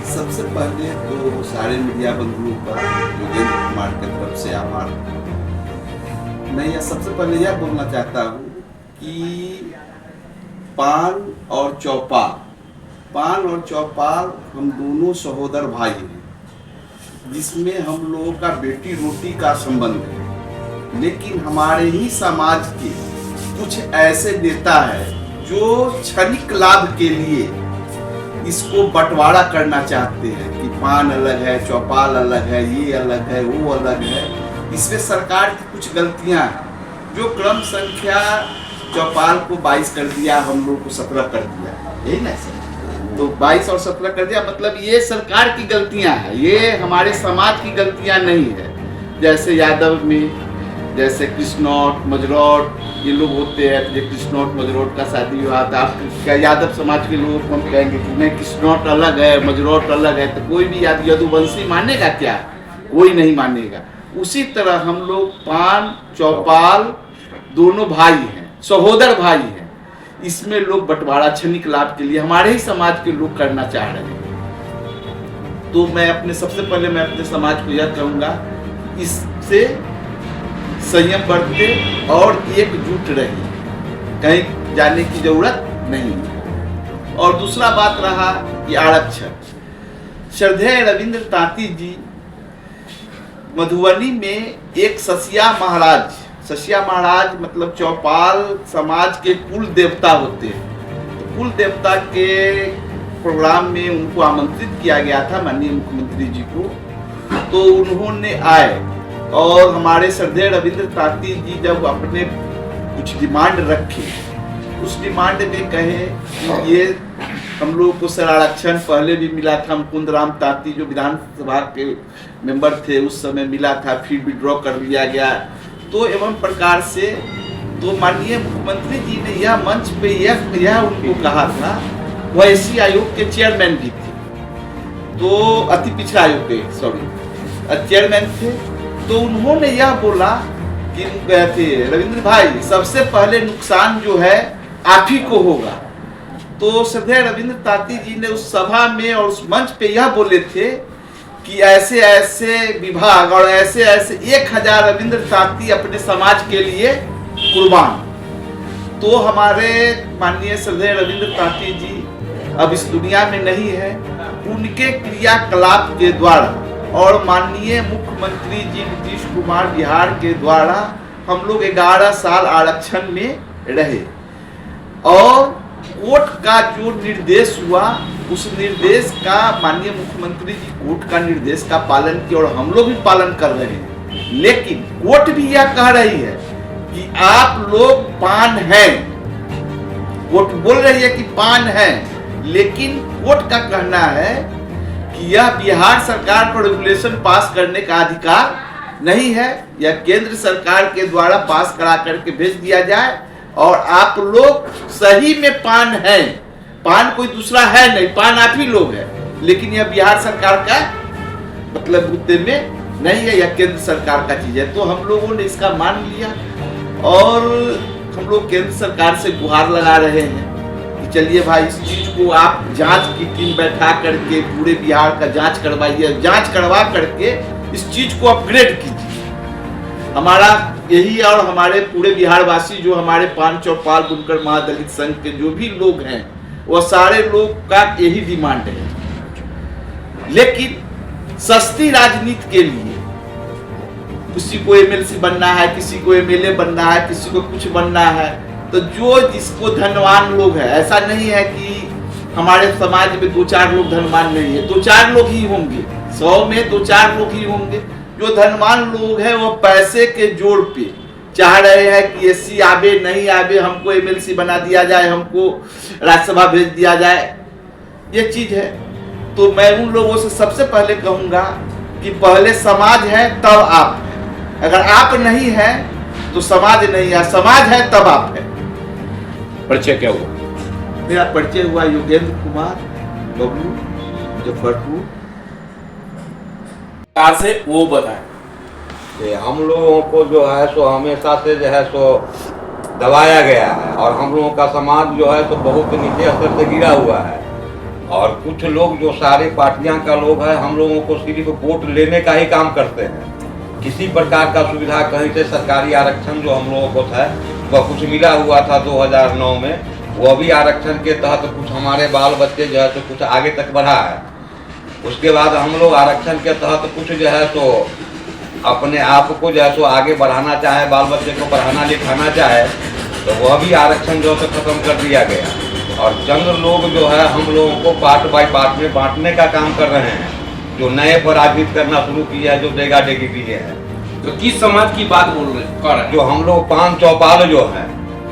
सबसे पहले तो सारे मीडिया बंधुओं का योगेंद्र कुमार की तरफ से आभार। मैं यह सबसे पहले यह बोलना चाहता हूँ कि पान और चौपाल हम दोनों सहोदर भाई हैं, जिसमें हम लोगों का बेटी रोटी का संबंध है। लेकिन हमारे ही समाज के कुछ ऐसे नेता है जो क्षणिक लाभ के लिए इसको बंटवारा करना चाहते हैं कि पान अलग है, चौपाल अलग है, ये अलग है, वो अलग है। इसमें सरकार की कुछ गलतियां हैं, जो क्रम संख्या चौपाल को 22 कर दिया, हम लोग को 17 कर दिया, यही ना सर? तो 22 और 17 कर दिया, मतलब ये सरकार की गलतियां हैं, ये हमारे समाज की गलतियां नहीं है। जैसे यादव में जैसे कृष्णौट मजरोट ये लोग होते हैं, जो कृष्णौट मजरोट का शादी विवाह था, क्या यादव समाज के लोग हम कहेंगे कि नहीं कृष्णौट अलग है मजरोट अलग है, तो कोई भी यदुवंशी मानेगा क्या? कोई नहीं मानेगा। उसी तरह हम लोग पान चौपाल दोनों भाई हैं, सहोदर भाई हैं। इसमें लोग बंटवारा क्षणिक लाभ के लिए हमारे ही समाज के लोग करना चाह रहे हैं। तो मैं सबसे पहले मैं अपने समाज को यह कहूँगा, इससे संयम बरते और एकजुट रहे, कहीं जाने की जरूरत नहीं। और दूसरा बात रहा कि आरक्षण, श्रद्धेय रविंद्र तांती जी मधुबनी में एक ससिया महाराज मतलब चौपाल समाज के कुल देवता होते हैं। तो कुल देवता के प्रोग्राम में उनको आमंत्रित किया गया था माननीय मुख्यमंत्री जी को, तो उन्होंने आए और हमारे श्रद्धेय रविंद्र तांती जी जब अपने कुछ डिमांड रखे, उस डिमांड में कहे कि ये हम लोग को सर आरक्षण पहले भी मिला था, मुकुंद राम तांती जो विधानसभा के मेंबर थे उस समय मिला था, फिर विड्रॉ कर लिया गया। तो एवं प्रकार से तो माननीय मुख्यमंत्री जी ने यह मंच पे यह उनको कहा था, वह एससी आयोग के चेयरमैन भी थे, तो अति पिछड़ा आयोग के चेयरमैन थे। तो उन्होंने यह बोला कि थे रविंद्र भाई सबसे पहले नुकसान जो है आप ही को होगा। तो श्रद्धेय रविंद्र तांती जी ने उस सभा में और उस मंच पे यह बोले थे कि ऐसे ऐसे विभाग और ऐसे ऐसे 1000 रविंद्र तांती अपने समाज के लिए कुर्बान। तो हमारे माननीय श्रद्धेय रविंद्र तांती जी अब इस दुनिया में नहीं है, उनके क्रियाकलाप के द्वारा और माननीय मुख्यमंत्री जी नीतीश कुमार बिहार के द्वारा हम लोग 11 साल आरक्षण में रहे, और कोर्ट का जो निर्देश हुआ उस निर्देश का माननीय मुख्यमंत्री जी कोर्ट का निर्देश का पालन किया और हम लोग भी पालन कर रहे हैं। लेकिन कोर्ट भी यह कह रही है कि आप लोग पान हैं, कोर्ट बोल रही है कि पान है, लेकिन कोर्ट का कहना है कि यह बिहार सरकार को रेगुलेशन पास करने का अधिकार नहीं है, यह केंद्र सरकार के द्वारा पास करा करके भेज दिया जाए और आप लोग सही में पान है, पान कोई दूसरा है नहीं, पान आप ही लोग है, लेकिन यह बिहार सरकार का मतलब मुद्दे में नहीं है, यह केंद्र सरकार का चीज है। तो हम लोगों ने इसका मान लिया और हम लोग केंद्र सरकार से गुहार लगा रहे हैं कि चलिए भाई इस चीज को आप जांच की टीम बैठा करके पूरे बिहार का जांच करवाइए, जांच करवा करके इस चीज को अपग्रेड कीजिए। हमारा यही और हमारे पूरे बिहार वासी जो हमारे पान चौपाल बुनकर महादलित संघ के जो भी लोग हैं वो सारे लोग का यही डिमांड है। लेकिन सस्ती राजनीति के लिए किसी को एमएलसी बनना है, किसी को एमएलए बनना है, किसी को कुछ बनना है, तो जो जिसको धनवान लोग है, ऐसा नहीं है कि हमारे समाज में 2-4 लोग धनवान नहीं है, 2-4 लोग ही होंगे, 100 में 2-4 लोग ही होंगे। जो धनवान लोग हैं वो पैसे के जोर पे चाह रहे हैं कि एससी आवे नहीं आवे, हमको एमएलसी बना दिया जाए, हमको राज्यसभा भेज दिया जाए, ये चीज है। तो मैं उन लोगों से सबसे पहले कहूंगा कि पहले समाज है तब आप है, अगर आप नहीं है तो समाज नहीं है, समाज है तब आप है। परिचय क्या हुआ? मेरा परिचय हुआ योगेंद्र कुमार बबलू मुजफ्फरपुर। से वो बताएं। कि हम लोगों को जो है सो हमेशा से जो है सो दबाया गया है और हम लोगों का समाज जो है सो बहुत नीचे स्तर से गिरा हुआ है और कुछ लोग जो सारे पार्टियां का लोग है, हम लोगों को सिर्फ वोट लेने का ही काम करते हैं। किसी प्रकार का सुविधा कहीं से सरकारी आरक्षण जो हम लोगों को था वह कुछ मिला हुआ था 2009 में, वो भी आरक्षण के तहत कुछ हमारे बाल बच्चे जो है तो कुछ आगे तक बढ़ा है। उसके बाद हम लोग आरक्षण के तहत कुछ जो है तो अपने आप को जो है तो आगे बढ़ाना चाहे, बाल बच्चे को पढ़ाना लिखाना चाहे, तो वह भी आरक्षण जो है तो खत्म कर दिया गया। और चंद लोग जो है हम लोगों को पार्ट बाय पार्ट में बांटने का काम कर रहे हैं, जो नए पर राजनीति करना शुरू किया है, जो देगा देगी दिए है। तो किस समाज की बात बोल रहे कर रहे हैं? जो हम लोग 5 चौपाल जो है,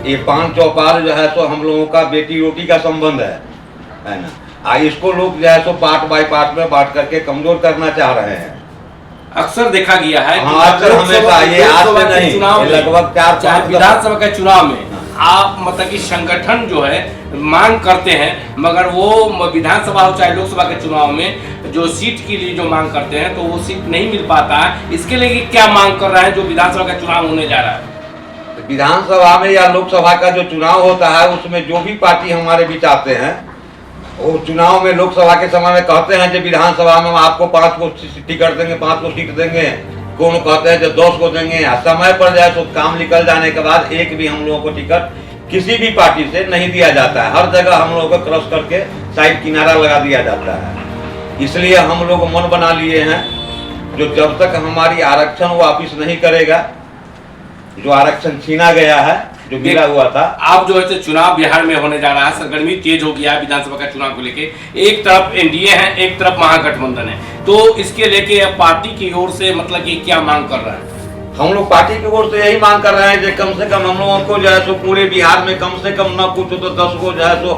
ये 5 चौपाल जो है तो हम लोगों का बेटी रोटी का संबंध है ना। इसको लोग जो है तो पार्ट बाय पार्ट में बांट करके कमजोर करना चाह रहे हैं। अक्सर देखा गया है हाँ, अक्सर हमेशा, ये आज से नहीं, ये लगभग 4-5 विधानसभा के चुनाव में आप मतलब कि संगठन जो है मांग करते हैं, मगर वो विधानसभा हो चाहे लोकसभा के चुनाव में जो सीट के लिए जो मांग करते हैं तो वो सीट नहीं मिल पाता है। इसके लिए क्या मांग कर रहे हैं जो विधानसभा का चुनाव होने जा रहा है? विधानसभा में या लोकसभा का जो चुनाव होता है उसमें जो भी पार्टी हमारे बीच आते हैं, वो चुनाव में लोकसभा के समय में कहते हैं कि विधानसभा में हम आपको 5 को टिकट देंगे, 5 को सीट देंगे, कौन कहते हैं जो 10 को देंगे। समय पर जाए तो काम निकल जाने के बाद एक भी हम लोगों को टिकट किसी भी पार्टी से नहीं दिया जाता है। हर जगह हम लोगों को क्रॉस करके साइड किनारा लगा दिया जाता है। इसलिए हम लोग मन बना लिए हैं, जो जब तक हमारी आरक्षण वापिस नहीं करेगा, जो आरक्षण छीना गया है, जो मिला हुआ था। आप जो है चुनाव बिहार में होने जा रहा है, सरगर्मी तेज हो गया है विधानसभा का चुनाव को लेके। एक तरफ एनडीए है, एक तरफ महागठबंधन है, तो इसके लेके पार्टी की ओर से मतलब कि क्या मांग कर रहा है? हम लोग पार्टी की ओर से यही मांग कर रहे हैं कि कम से कम हम लोगों को जो है तो पूरे बिहार में कम से कम न कुछ तो 10 को जो है तो